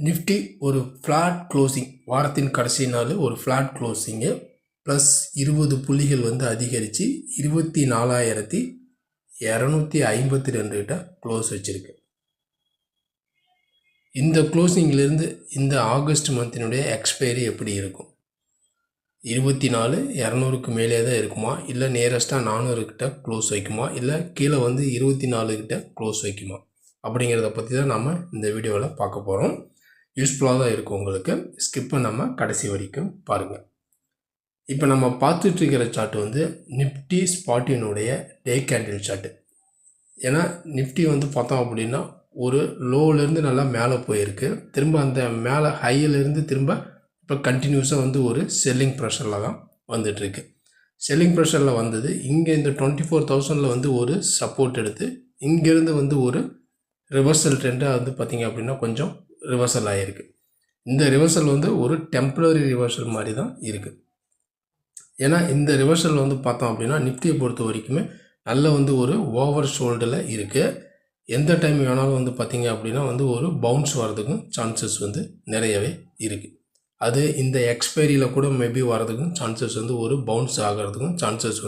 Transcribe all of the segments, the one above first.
Nifty ஒரு flat closing, வாரத்தின் கடைசி நாள் ஒரு ஃப்ளாட் க்ளோசிங்கு ப்ளஸ் 20 புள்ளிகள் அதிகரித்து 24,252 கிட்ட க்ளோஸ் வச்சுருக்கு. இந்த க்ளோசிங்கிலேருந்து இந்த ஆகஸ்ட் மந்தினுடைய எக்ஸ்பைரி எப்படி இருக்கும்? 24,200க்கு மேலே தான் இருக்குமா, இல்லை நியரஸ்ட்டாக 400 கிட்ட க்ளோஸ் வைக்குமா, இல்லை கீழே 24 கிட்ட க்ளோஸ் வைக்குமா அப்படிங்கிறத பற்றி தான் நம்ம இந்த வீடியோவில் பார்க்க போகிறோம். யூஸ்ஃபுல்லாக தான் இருக்கும் உங்களுக்கு. ஸ்கிப்பை நம்ம கடைசி வரைக்கும் பாருங்கள். இப்போ நம்ம பார்த்துட்ருக்கிற சார்ட்டு நிஃப்டி ஸ்பாட்டினுடைய டே கேண்டில் சார்ட்டு. ஏன்னா நிஃப்டி பார்த்தோம் அப்படின்னா ஒரு லோவிலேருந்து நல்லா மேலே போயிருக்கு. திரும்ப அந்த மேலே ஹையிலேருந்து திரும்ப இப்போ கண்டினியூஸாக ஒரு செல்லிங் ப்ரெஷரில் தான் வந்துட்டுருக்கு. செல்லிங் ப்ரெஷரில் வந்தது இங்கே இந்த 24,000 ஒரு சப்போர்ட் எடுத்து இங்கேருந்து ஒரு ரிவர்சல் ட்ரெண்டாக பார்த்திங்க அப்படின்னா கொஞ்சம் ரிவர்சல் ஆகிருக்கு. இந்த ரிவர்சல் ஒரு டெம்பரரி ரிவர்சல் மாதிரி தான் இருக்குது. ஏன்னா இந்த ரிவர்சல் பார்த்தோம் அப்படின்னா நிஃப்டியை பொறுத்த வரைக்குமே நல்ல ஒரு ஓவர் ஷோல்டரில் இருக்குது. எந்த டைம் வேணாலும் பார்த்திங்க அப்படின்னா ஒரு பவுன்ஸ் வர்றதுக்கும் சான்சஸ் நிறையவே இருக்குது. அது இந்த எக்ஸ்பைரியில் கூட மேபி வர்றதுக்கும் சான்சஸ் ஒரு பவுன்ஸ் ஆகிறதுக்கும் சான்சஸ்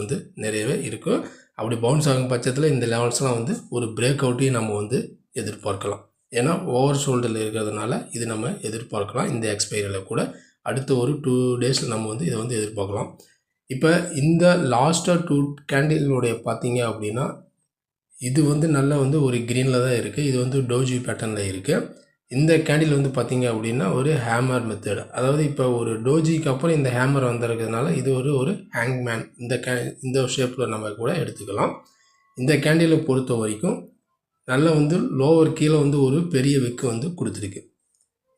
நிறையவே இருக்கும். அப்படி பவுன்ஸ் ஆகும் பட்சத்தில் இந்த லெவல்ஸ்லாம் ஒரு பிரேக் அவுட்டையும் நம்ம எதிர்பார்க்கலாம். ஏன்னா ஓவர் ஷோல்டரில் இருக்கிறதுனால இது நம்ம எதிர்பார்க்கலாம். இந்த எக்ஸ்பைரியில் கூட அடுத்த ஒரு 2 டேஸில் நம்ம இதை எதிர்பார்க்கலாம். இப்போ இந்த லாஸ்ட்டாக 2 கேண்டிலுடைய பார்த்தீங்க அப்படின்னா இது நல்ல ஒரு க்ரீனில் தான் இருக்குது. இது டோஜி பேட்டர்னில் இருக்குது. இந்த கேண்டில் பார்த்தீங்க அப்படின்னா ஒரு ஹேமர் மெத்தட். அதாவது இப்போ ஒரு டோஜிக்கு அப்புறம் இந்த ஹேமர் வந்திருக்கிறதுனால இது ஒரு ஹேங்மேன் இந்த ஷேப்பில் நம்ம கூட எடுத்துக்கலாம். இந்த கேண்டிலை பொறுத்த வரைக்கும் நல்ல லோவர் கீழே ஒரு பெரிய விக்கு கொடுத்துருக்கு.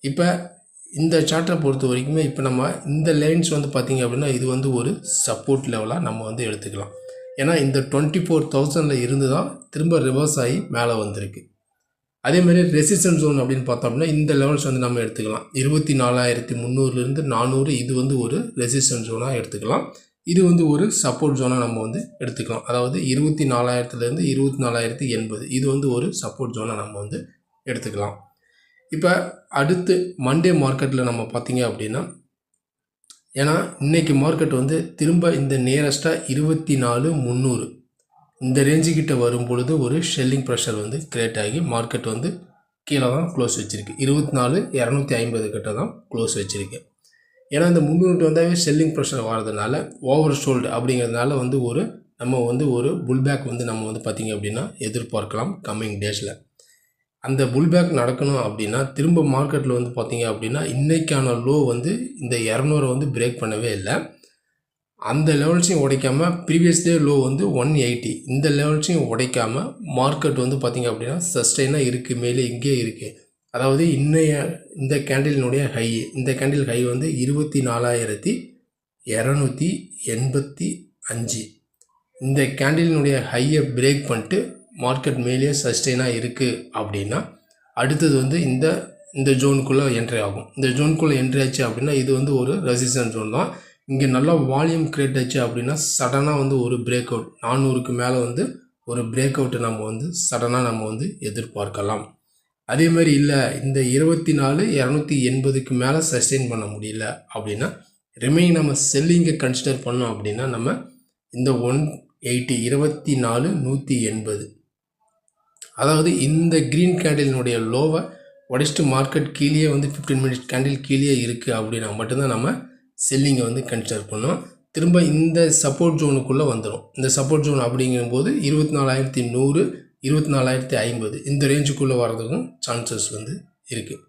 இப்போ இந்த சார்ட்டை பொறுத்த வரைக்குமே இப்போ நம்ம இந்த லைன்ஸ் பார்த்திங்க அப்படின்னா இது ஒரு சப்போர்ட் லெவலாக நம்ம எடுத்துக்கலாம். ஏன்னா இந்த 24,000 இருந்து தான் திரும்ப ரிவர்ஸ் ஆகி மேலே வந்திருக்கு. அதேமாதிரி ரெசிஸ்டன்ஸ் ஜோன் அப்படின்னு பார்த்தோம் அப்படின்னா இந்த லெவல்ஸ் நம்ம எடுத்துக்கலாம். 24,300லேருந்து 400 இது ஒரு ரெசிஸ்டன்ஸ் ஜோனாக எடுத்துக்கலாம். இது ஒரு சப்போர்ட் ஜோனாக நம்ம எடுத்துக்கலாம். அதாவது 24,000லேருந்து 24,080 இது ஒரு சப்போர்ட் ஜோனாக நம்ம எடுத்துக்கலாம். இப்போ அடுத்து மண்டே மார்க்கெட்டில் நம்ம பார்த்தீங்க அப்படின்னா ஏன்னா இன்றைக்கி மார்க்கெட் திரும்ப இந்த நியரஸ்ட்டாக 24,300 இந்த ரேஞ்சுக்கிட்ட வரும் பொழுது ஒரு ஷெல்லிங் ப்ரெஷர் கிரியேட் ஆகி மார்க்கெட் கீழே தான் க்ளோஸ் வச்சுருக்கு. 24,250 கிட்ட தான் க்ளோஸ் வச்சுருக்கு. ஏன்னா இந்த 300 வந்தாவே செல்லிங் ப்ரெஷர் வரதுனால ஓவர் ஷோல்டு அப்படிங்கிறதுனால நம்ம ஒரு புல்பேக் நம்ம பார்த்திங்க அப்படின்னா எதிர்பார்க்கலாம் கம்மிங் டேஸில். அந்த புல்பேக் நடக்கணும் அப்படின்னா திரும்ப மார்க்கெட்டில் பார்த்திங்க அப்படின்னா இன்றைக்கான லோ இந்த 200 பிரேக் பண்ணவே இல்லை. அந்த லெவல்ஸையும் உடைக்காமல் ப்ரீவியஸ் டே லோ 180 இந்த லெவல்ஸையும் உடைக்காமல் மார்க்கெட் பார்த்திங்க அப்படின்னா சஸ்டெயினாக இருக்குது, மேலே இங்கே இருக்குது. அதாவது இந்த கேண்டிலினுடைய ஹை, இந்த கேண்டில் ஹை 24,285. இந்த கேண்டிலினுடைய ஹையை பிரேக் பண்ணிட்டு மார்க்கெட் மேலேயே சஸ்டெயினாக இருக்குது அப்படின்னா அடுத்தது இந்த ஜோனுக்குள்ளே என்ட்ரி ஆகும். இந்த ஜோனுக்குள்ளே என்ட்ரி ஆச்சு அப்படின்னா இது ஒரு ரெசிஸ்டன்ஸ் ஜோன் தான். இங்கே நல்லா வால்யூம் கிரியேட் ஆச்சு அப்படின்னா சடனாக ஒரு பிரேக் அவுட் 400க்கு மேலே ஒரு பிரேக் அவுட்டை நம்ம சடனாக நம்ம எதிர்பார்க்கலாம். அதேமாதிரி இல்லை இந்த 24,280க்கு மேலே சஸ்டெயின் பண்ண முடியல அப்படின்னா ரிமைனிங் நம்ம செல்லிங்கை கன்சிடர் பண்ணோம் அப்படின்னா நம்ம இந்த 180 24,180 அதாவது இந்த க்ரீன் கேண்டிலினுடைய லோவை உடைச்சிட்டு மார்க்கெட் கீழே 15 மினிட்ஸ் கேண்டில் கீழே இருக்குது அப்படின்னா மட்டும்தான் நம்ம செல்லிங்கை கன்சிடர் பண்ணோம். திரும்ப இந்த சப்போர்ட் ஜோனுக்குள்ளே வந்துடும். இந்த சப்போர்ட் ஜோன் அப்படிங்கும்போது 24,100 24,050 இந்த ரேஞ்சுக்குள்ளே வர்றதுக்கும் சான்சஸ் இருக்குது.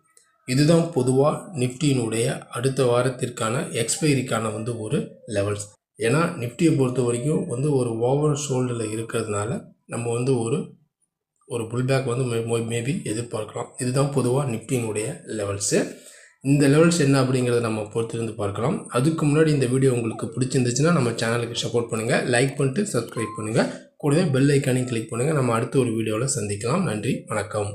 இதுதான் பொதுவாக நிஃப்டியினுடைய அடுத்த வாரத்திற்கான எக்ஸ்பைரிக்கான ஒரு லெவல்ஸ். ஏன்னா நிஃப்டியை பொறுத்த வரைக்கும் ஒரு ஓவர் ஷோல்டரில் இருக்கிறதுனால நம்ம ஒரு புல்பேக் மேபி எதிர்பார்க்கலாம். இதுதான் பொதுவாக நிஃப்டியினுடைய லெவல்ஸு. இந்த லெவல்ஸ் என்ன அப்படிங்கிறத நம்ம பொறுத்திருந்து பார்க்கலாம். அதுக்கு முன்னாடி இந்த வீடியோ உங்களுக்கு பிடிச்சிருந்துச்சுன்னா நம்ம சேனலுக்கு சப்போர்ட் பண்ணுங்கள், லைக் பண்ணிட்டு சப்ஸ்கிரைப் பண்ணுங்கள், கூடவே பெல் ஐக்கானையும் கிளிக் பண்ணுங்கள். நம்ம அடுத்த ஒரு வீடியோவில் சந்திக்கலாம். நன்றி, வணக்கம்.